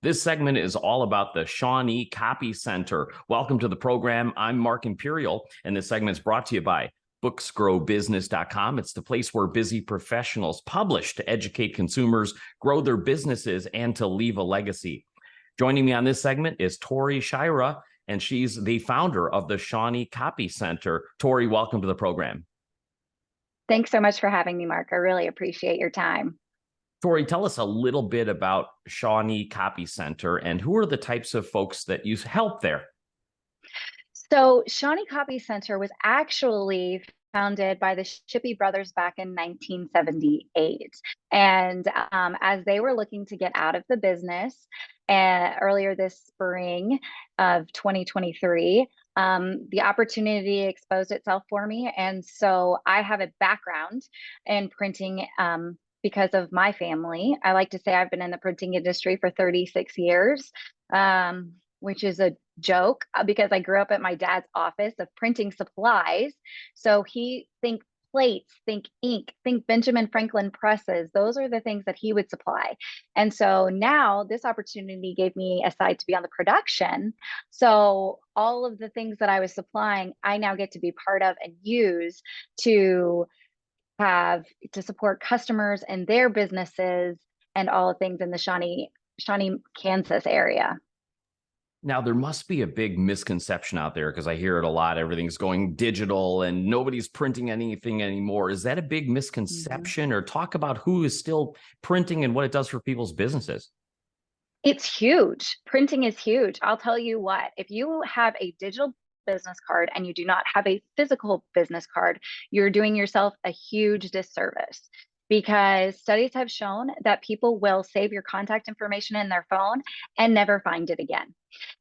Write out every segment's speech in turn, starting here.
This segment is all about the Shawnee Copy Center. Welcome to the program. I'm Mark Imperial, and this segment is brought to you by booksgrowbusiness.com. It's the place where busy professionals publish to educate consumers, grow their businesses, and to leave a legacy. Joining me on this segment is Tori Shirah, and she's the founder of the Shawnee Copy Center. Tori, welcome to the program. Thanks so much for having me, Mark. I really appreciate your time. Tori, tell us a little bit about Shawnee Copy Center and who are the types of folks that you help there? So, Shawnee Copy Center was actually founded by the Shippey brothers back in 1978. And as they were looking to get out of the business earlier this spring of 2023, the opportunity exposed itself for me. And so I have a background in printing. Because of my family. I like to say I've been in the printing industry for 36 years, which is a joke because I grew up at my dad's office of printing supplies. So think plates, think ink, think Benjamin Franklin presses. Those are the things that he would supply. And so now this opportunity gave me a side to be on the production. So all of the things that I was supplying, I now get to be part of and use to have to support customers and their businesses and all things in the Shawnee, Kansas area. Now, there must be a big misconception out there because I hear it a lot. Everything's going digital and nobody's printing anything anymore. Is that a big misconception? Or talk about who is still printing and what it does for people's businesses? It's huge. Printing is huge. I'll tell you what, if you have a digital business card and you do not have a physical business card, you're doing yourself a huge disservice because studies have shown that people will save your contact information in their phone and never find it again.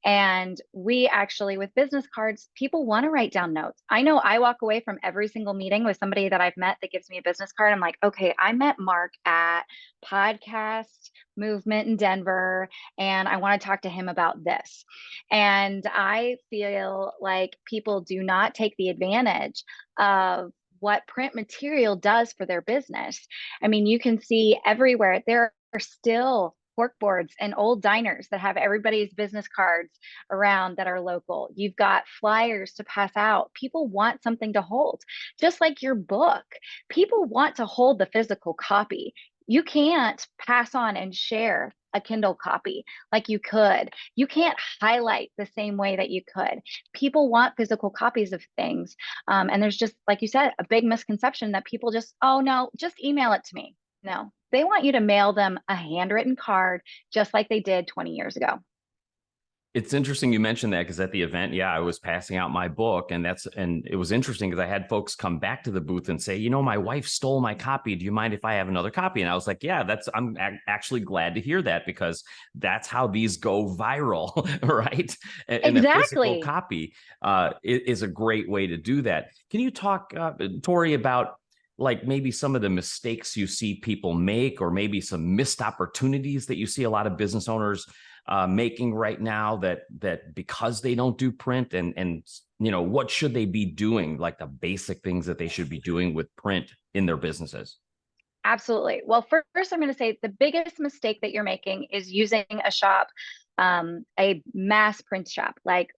And we actually, with business cards, people want to write down notes. I know I walk away from every single meeting with somebody that I've met that gives me a business card. I'm like, okay, I met Mark at Podcast Movement in Denver, and I want to talk to him about this. And I feel like people do not take the advantage of what print material does for their business. I mean, you can see everywhere there are still cork boards and old diners that have everybody's business cards around that are local. You've got flyers to pass out. People want something to hold, just like your book. People want to hold the physical copy. You can't pass on and share a Kindle copy like you could. You can't highlight the same way that you could. People want physical copies of things. And there's just, like you said, a big misconception that people just, oh no, just email it to me. No, they want you to mail them a handwritten card just like they did 20 years ago. It's interesting you mentioned that because at the event, I was passing out my book, and it was interesting because I had folks come back to the booth and say, my wife stole my copy. Do you mind if I have another copy? And I was like, I'm actually glad to hear that because that's how these go viral, right? And a physical Exactly. copy is a great way to do that. Can you talk, Tori, about like maybe some of the mistakes you see people make, or maybe some missed opportunities that you see a lot of business owners making right now that because they don't do print, and what should they be doing, like the basic things that they should be doing with print in their businesses? Absolutely. Well, first, I'm going to say the biggest mistake that you're making is using a shop, a mass print shop like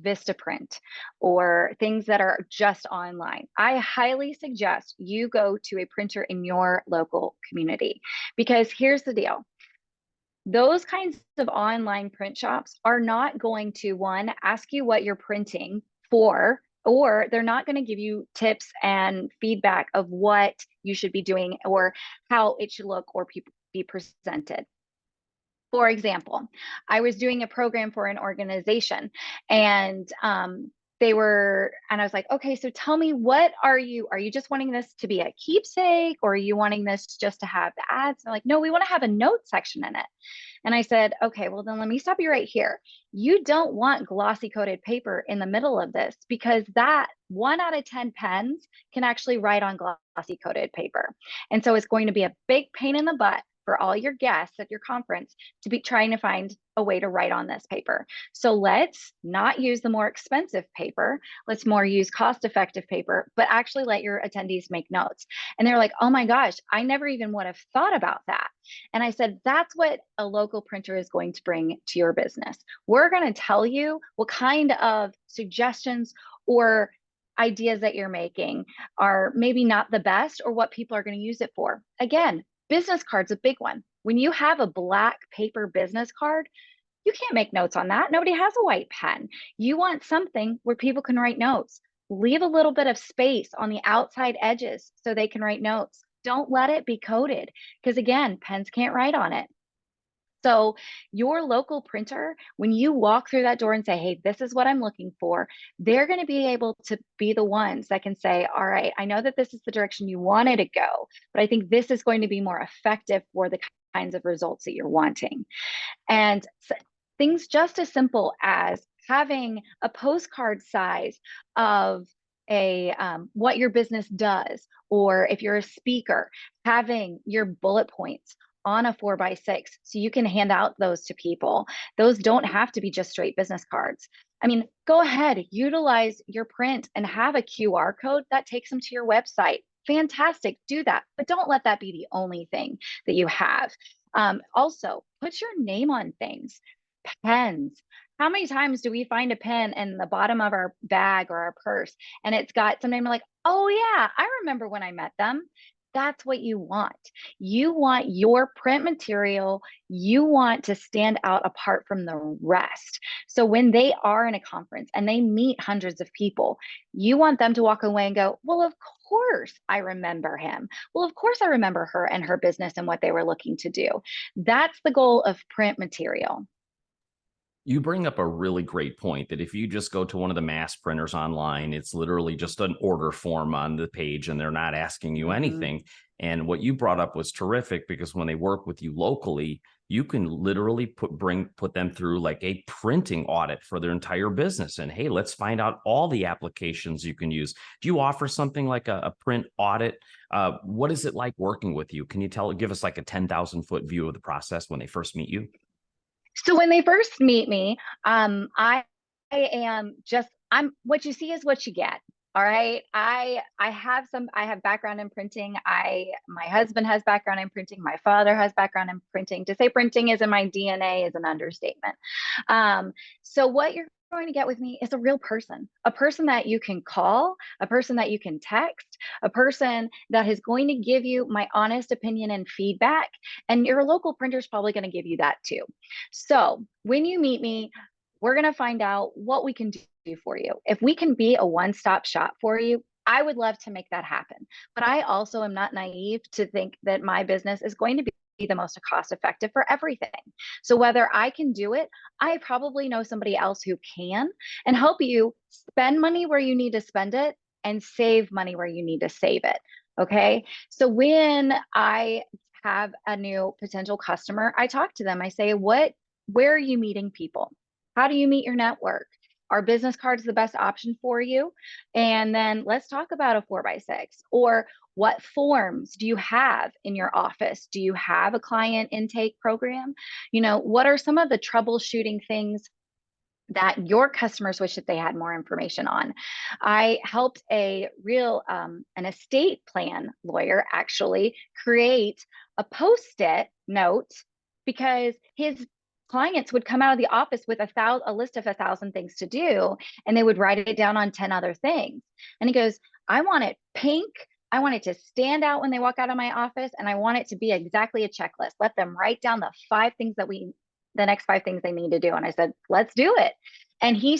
Vistaprint or things that are just online. I highly suggest you go to a printer in your local community because here's the deal. Those kinds of online print shops are not going to, one, ask you what you're printing for, or they're not going to give you tips and feedback of what you should be doing or how it should look or be presented. For example, I was doing a program for an organization and and I was like, okay, so tell me, what are you just wanting this to be a keepsake, or are you wanting this just to have the ads? And they're like, no, we want to have a note section in it. And I said, okay, well then let me stop you right here. You don't want glossy coated paper in the middle of this because that 1 out of 10 pens can actually write on glossy coated paper. And so it's going to be a big pain in the butt for all your guests at your conference to be trying to find a way to write on this paper. So let's not use the more expensive paper. Let's more use cost-effective paper, but actually let your attendees make notes. And they're like, oh my gosh, I never even would have thought about that. And I said, that's what a local printer is going to bring to your business. We're going to tell you what kind of suggestions or ideas that you're making are maybe not the best or what people are going to use it for. Again, business card's a big one. When you have a black paper business card, you can't make notes on that. Nobody has a white pen. You want something where people can write notes. Leave a little bit of space on the outside edges so they can write notes. Don't let it be coded because, again, pens can't write on it. So your local printer, when you walk through that door and say, hey, this is what I'm looking for, they're going to be able to be the ones that can say, all right, I know that this is the direction you wanted to go, but I think this is going to be more effective for the kinds of results that you're wanting. And things just as simple as having a postcard size of a what your business does, or if you're a speaker, having your bullet points on a 4x6 so you can hand out those to people. Those don't have to be just straight business cards. I mean, go ahead, utilize your print and have a QR code that takes them to your website. Fantastic, do that, but don't let that be the only thing that you have. Also, put your name on things. Pens. How many times do we find a pen in the bottom of our bag or our purse and it's got some name like, oh yeah, I remember when I met them. That's what you want. You want your print material, you want to stand out apart from the rest. So when they are in a conference and they meet hundreds of people, you want them to walk away and go, well, of course I remember him. Well, of course I remember her and her business and what they were looking to do. That's the goal of print material. You bring up a really great point that if you just go to one of the mass printers online, it's literally just an order form on the page and they're not asking you anything. And what you brought up was terrific because when they work with you locally, you can literally put them through like a printing audit for their entire business. And hey, let's find out all the applications you can use. Do you offer something like a print audit? What is it like working with you? Can you give us like a 10,000-foot view of the process when they first meet you? So when they first meet me, I am just, what you see is what you get. All right. I have background in printing. My husband has background in printing. My father has background in printing. To say printing is in my DNA is an understatement. So what you're going to get with me is a real person, a person that you can call, a person that you can text, a person that is going to give you my honest opinion and feedback. And your local printer is probably going to give you that too. So when you meet me, we're going to find out what we can do for you. If we can be a one-stop shop for you, I would love to make that happen. But I also am not naive to think that my business is going to be the most cost effective for everything. So whether I can do it, I probably know somebody else who can and help you spend money where you need to spend it and save money where you need to save it. Okay. So when I have a new potential customer, I talk to them. I say, where are you meeting people? How do you meet your network? Are business cards the best option for you? And then let's talk about a 4x6. Or what forms do you have in your office? Do you have a client intake program? What are some of the troubleshooting things that your customers wish that they had more information on? I helped an estate plan lawyer actually create a post-it note because his clients would come out of the office with a list of 1,000 things to do, and they would write it down on 10 other things. And he goes, I want it pink. I want it to stand out when they walk out of my office, and I want it to be exactly a checklist. Let them write down the next 5 things they need to do. And I said, let's do it. And he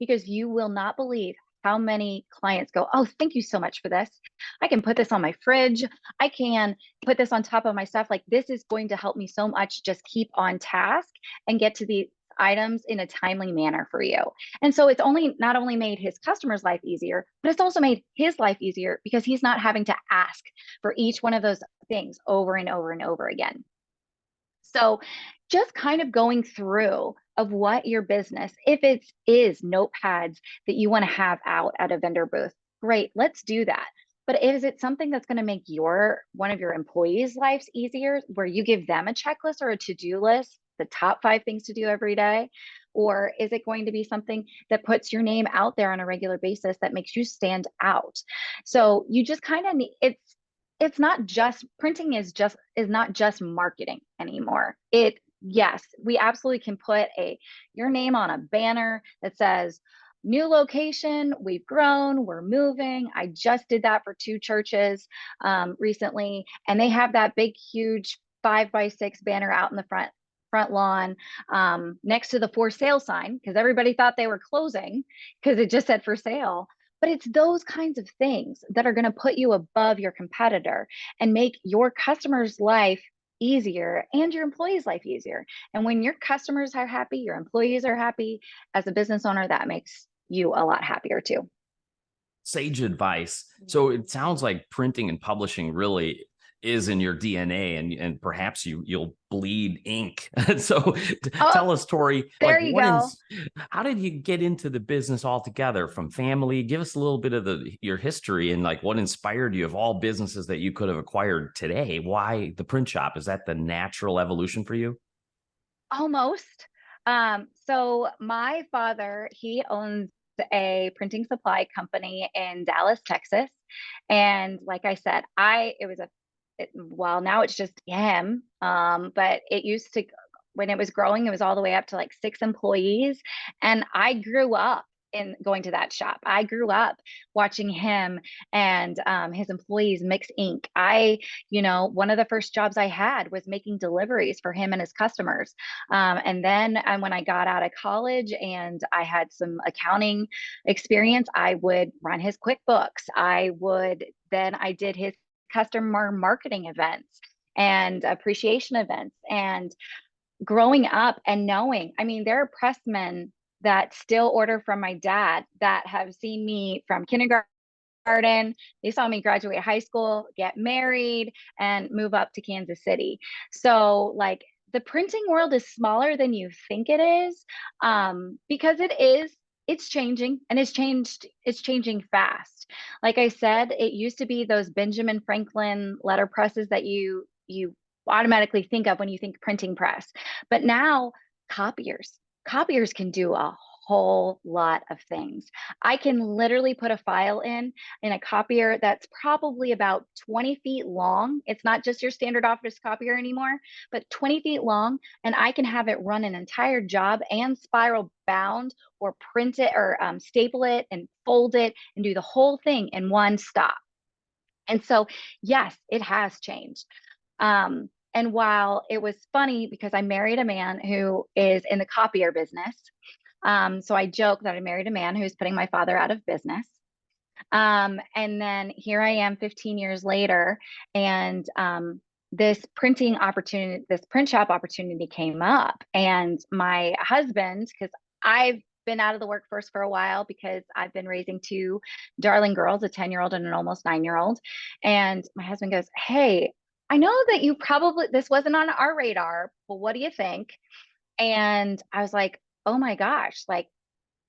goes, you will not believe how many clients go, oh, thank you so much for this. I can put this on my fridge. I can put this on top of my stuff. Like, this is going to help me so much. Just keep on task and get to the items in a timely manner for you. And so it's not only made his customer's life easier, but it's also made his life easier because he's not having to ask for each one of those things over and over and over again. So just kind of going through of what your business, if it is notepads that you want to have out at a vendor booth, great, let's do that. But is it something that's going to make one of your employees' lives easier, where you give them a checklist or a to-do list, the top 5 things to do every day? Or is it going to be something that puts your name out there on a regular basis that makes you stand out? So you just kind of need, it's not just printing is not just marketing anymore. Yes, we absolutely can put your name on a banner that says new location, we've grown, we're moving. I just did that for 2 churches recently, and they have that big, huge 5x6 banner out in the front lawn next to the for sale sign, because everybody thought they were closing because it just said for sale. But it's those kinds of things that are going to put you above your competitor and make your customer's life easier and your employees' life easier. And when your customers are happy, your employees are happy, as a business owner, that makes you a lot happier too. Sage advice. So it sounds like printing and publishing really is in your DNA, and perhaps you'll bleed ink. So Oh, tell us, Tori, there you go. how did you get into the business altogether? From family? Give us a little bit of your history and like what inspired you of all businesses that you could have acquired today. Why the print shop? Is that the natural evolution for you? Almost. So my father, he owns a printing supply company in Dallas, Texas. And like I said, well, now it's just him. But it used to, when it was growing, it was all the way up to like 6 employees. And I grew up in going to that shop. I grew up watching him and his employees mix ink. One of the first jobs I had was making deliveries for him and his customers. And then when I got out of college and I had some accounting experience, I would run his QuickBooks. I did his customer marketing events and appreciation events. And growing up and knowing, I mean, there are pressmen that still order from my dad that have seen me from kindergarten. They saw me graduate high school, get married, and move up to Kansas City. So, like, the printing world is smaller than you think it is, because it's changing, and it's changing fast. Like I said, it used to be those Benjamin Franklin letter presses that you automatically think of when you think printing press. But now copiers can do a whole lot of things. I can literally put a file in a copier that's probably about 20 feet long. It's not just your standard office copier anymore, but 20 feet long. And I can have it run an entire job and spiral bound or print it or staple it and fold it and do the whole thing in one stop. And so, yes, it has changed. And while it was funny because I married a man who is in the copier business, so I joke that I married a man who's putting my father out of business. And then here I am 15 years later, and this print shop opportunity came up. And my husband, because I've been out of the workforce for a while because I've been raising 2 darling girls, a 10-year-old and an almost 9-year-old. And my husband goes, "Hey, I know that this wasn't on our radar, but what do you think?" And I was like, oh my gosh, like,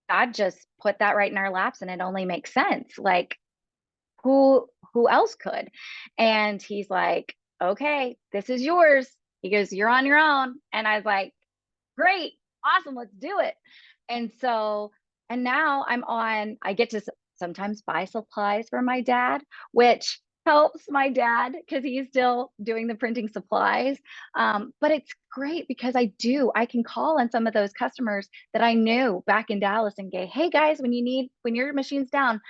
God just put that right in our laps, and it only makes sense. Like, who else could? And he's like, "Okay, this is yours." He goes, "You're on your own." And I was like, "Great, awesome, let's do it." And so, and now I get to sometimes buy supplies for my dad, which helps my dad because he's still doing the printing supplies. But it's great because I can call on some of those customers that I knew back in Dallas and go, "Hey guys, when your machine's down,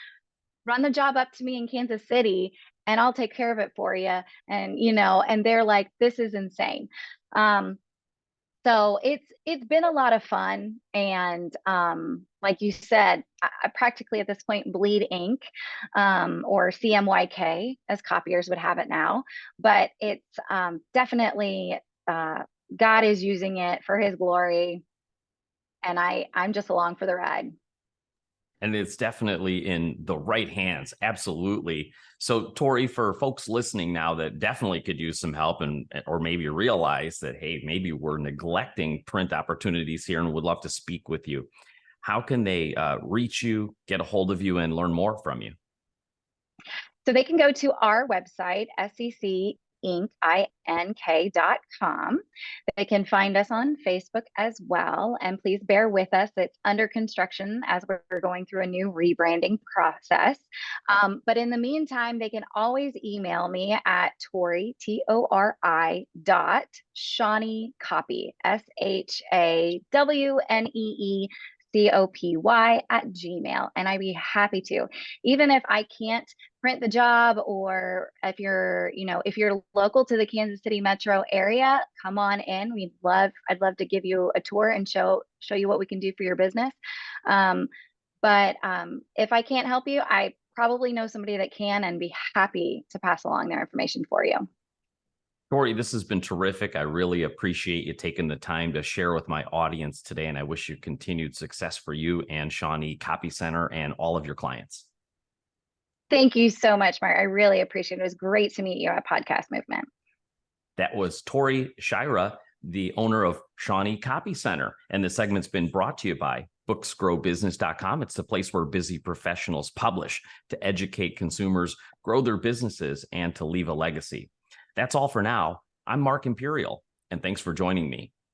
run the job up to me in Kansas City and I'll take care of it for you." And they're like, "This is insane." So it's been a lot of fun. And like you said, I practically at this point bleed ink, or CMYK as copiers would have it now. But it's definitely God is using it for his glory. And I'm just along for the ride. And it's definitely in the right hands. Absolutely. So, Tori, for folks listening now that definitely could use some help or maybe realize that, hey, maybe we're neglecting print opportunities here and would love to speak with you, how can they reach you, get a hold of you, and learn more from you? So they can go to our website, secink.com. They can find us on Facebook as well. And please bear with us. It's under construction as we're going through a new rebranding process. But in the meantime, they can always email me at Tori, Tori, dot Shawnee Copy, SHAWNEE at Gmail. And I'd be happy to. Even if I can't print the job, or if you're local to the Kansas City metro area, come on in. I'd love to give you a tour and show you what we can do for your business. But if I can't help you, I probably know somebody that can, and be happy to pass along their information for you. Tori, this has been terrific. I really appreciate you taking the time to share with my audience today, and I wish you continued success for you and Shawnee Copy Center and all of your clients. Thank you so much, Mark. I really appreciate it. It was great to meet you at Podcast Movement. That was Tori Shirah, the owner of Shawnee Copy Center. And the segment's been brought to you by booksgrowbusiness.com. It's the place where busy professionals publish to educate consumers, grow their businesses, and to leave a legacy. That's all for now. I'm Mark Imperial, and thanks for joining me.